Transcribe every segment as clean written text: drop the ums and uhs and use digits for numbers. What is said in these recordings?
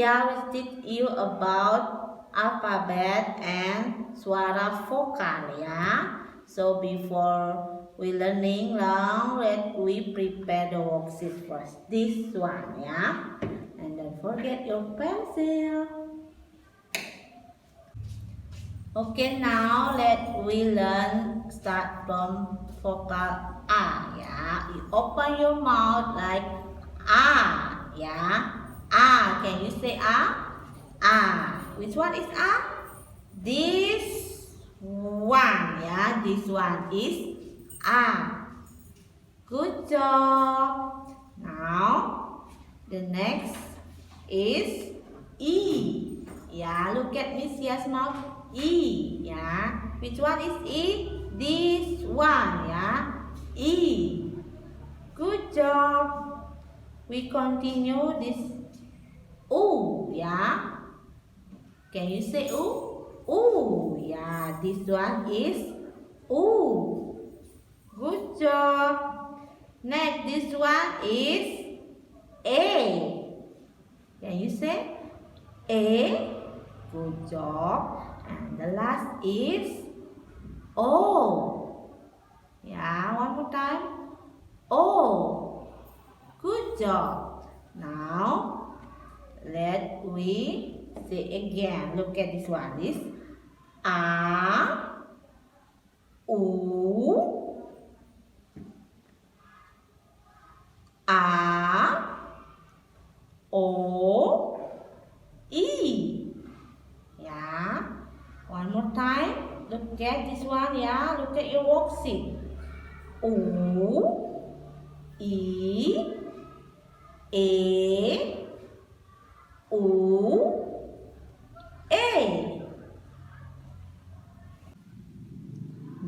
share with you about alphabet and suara vokal ya. So before we learning now, let we prepare the worksheet first. This one ya. And don't forget your pencil. Okay, now let we learn start from vocal A ya. You open your mouth like A ya. A, can you say A? A. Which one is A? This one ya. This one is A. Good job. Now the next is E. Yeah, look at Miss Ya's mouth. E. Yeah. Which one is E? This one. Yeah. E. Good job. We continue this U. Yeah. Can you say U? U. Yeah. This one is U. Good job. Next, this one is A. Can you say A? Good job. And the last is O. Yeah, one more time. O. Good job. Now, let we say again. Look at this one. This A, U, A, O, E. Yeah. One more time. Look at this one. Yeah. Look at your worksheet. U, E, A, U, A.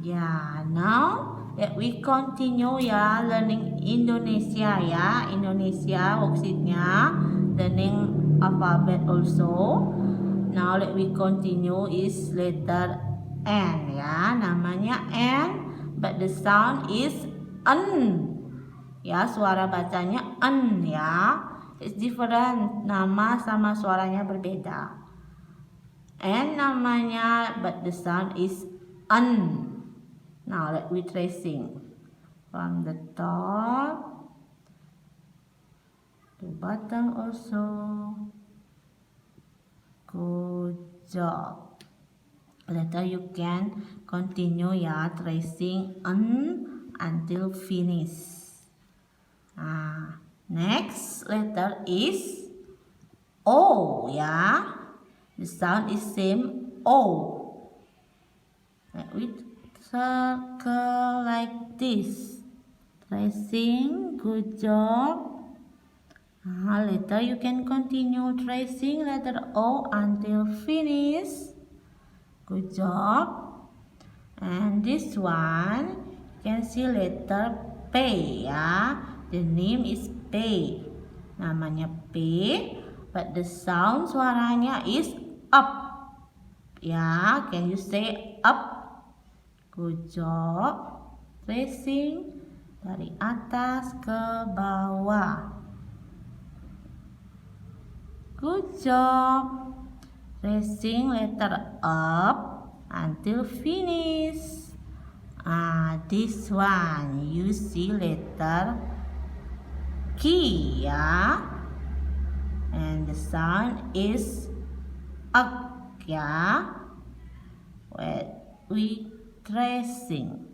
Yeah. Now let we continue ya learning Indonesia ya. Indonesia worksheetnya learning alphabet also. Now let we continue is letter N ya. Namanya N but the sound is N. Ya, suara bacanya N ya. It's different. Nama sama suaranya berbeda. N namanya but the sound is N. Now let we tracing from the top to bottom also. Good job. Later you can continue ya tracing N until finish. Next letter is O ya. The sound is same O. Let we circle like this. Tracing. Good job. Later you can continue tracing letter O until finish. Good job. And this one you can see letter P ya. The name is P. Namanya P, but the sound suaranya is up. Ya, can you say up? Good job. Tracing dari atas ke bawah. Good job. Tracing letter up until finish. This one you see letter K ya. And the sound is up ya. We tracing.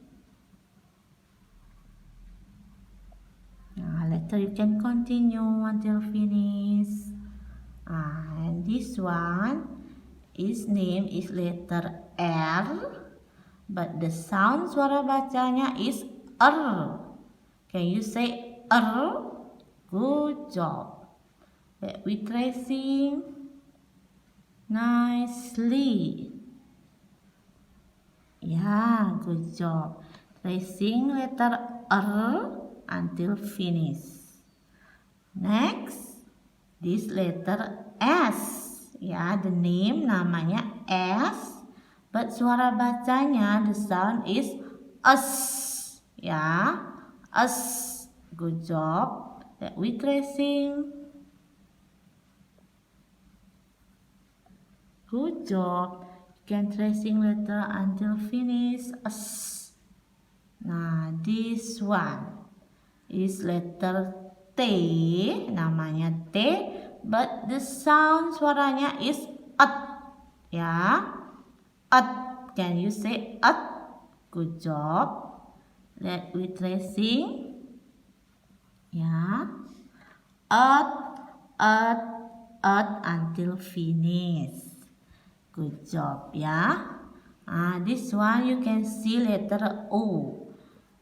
Later you can continue until finish. And this one is name is letter R, but the sound suara bacanya is R. Can you say R? Good job. Let we tracing nicely. Yeah, good job. Tracing letter R until finish. Next, this letter S. Ya, the name namanya S, but suara bacanya the sound is S. Ya, S. Good job. That we tracing. Good job. You can tracing letter until finish. S. Nah, this one is letter T. Namanya T, but the sound suaranya is at. Ya, at. Can you say at? Good job. Let we tracing. Ya, at, at, at until finish. Good job, ya. This one you can see letter O.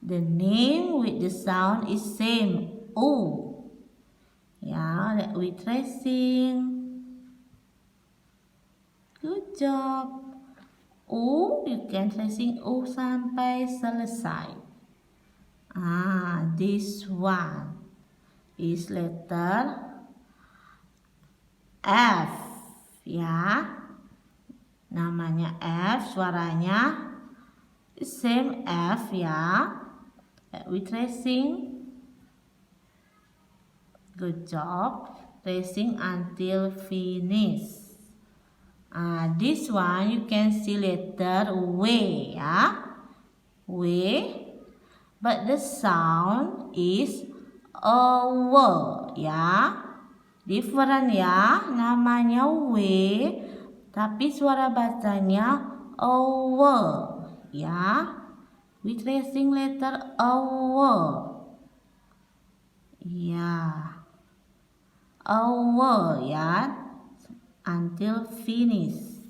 The name with the sound is same, O. Ya, let we tracing. Good job. O, you can tracing O sampai selesai. This one is letter F. Ya, namanya F, suaranya same F ya. We tracing. Good job. Tracing until finish. This one you can see letter W ya. W, but the sound is W ya. Different ya, namanya W, tapi suara bacanya W ya. We tracing letter W. Ya. W ya. Until finish.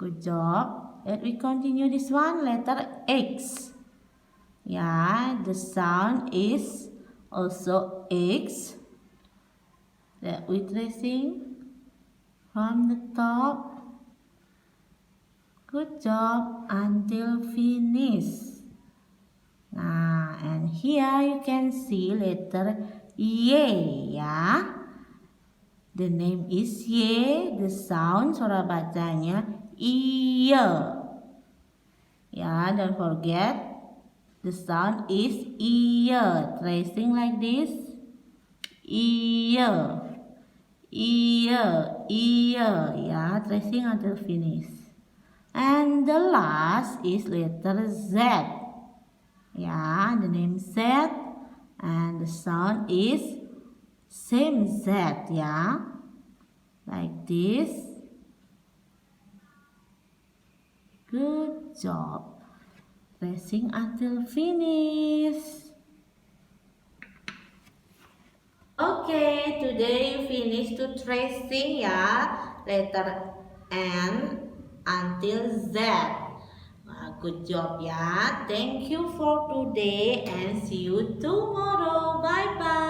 Good job. Let we continue this one. Letter X. Ya, the sound is also X. Let we tracing from the top. Good job until finish. Nah, and here you can see letter Y ya. The name is Y. The sound suara bacanya iya. Ya, don't forget the sound is iya. Tracing like this. Iya. Iya, iya, ya, tracing until finish. And the last is letter Z. Ya, the name Z, and the sound is same Z ya, like this. Good job. Tracing until finish. Okay, today you finish to tracing ya, letter N until Z. Good job ya. Thank you for today and see you tomorrow. Bye bye.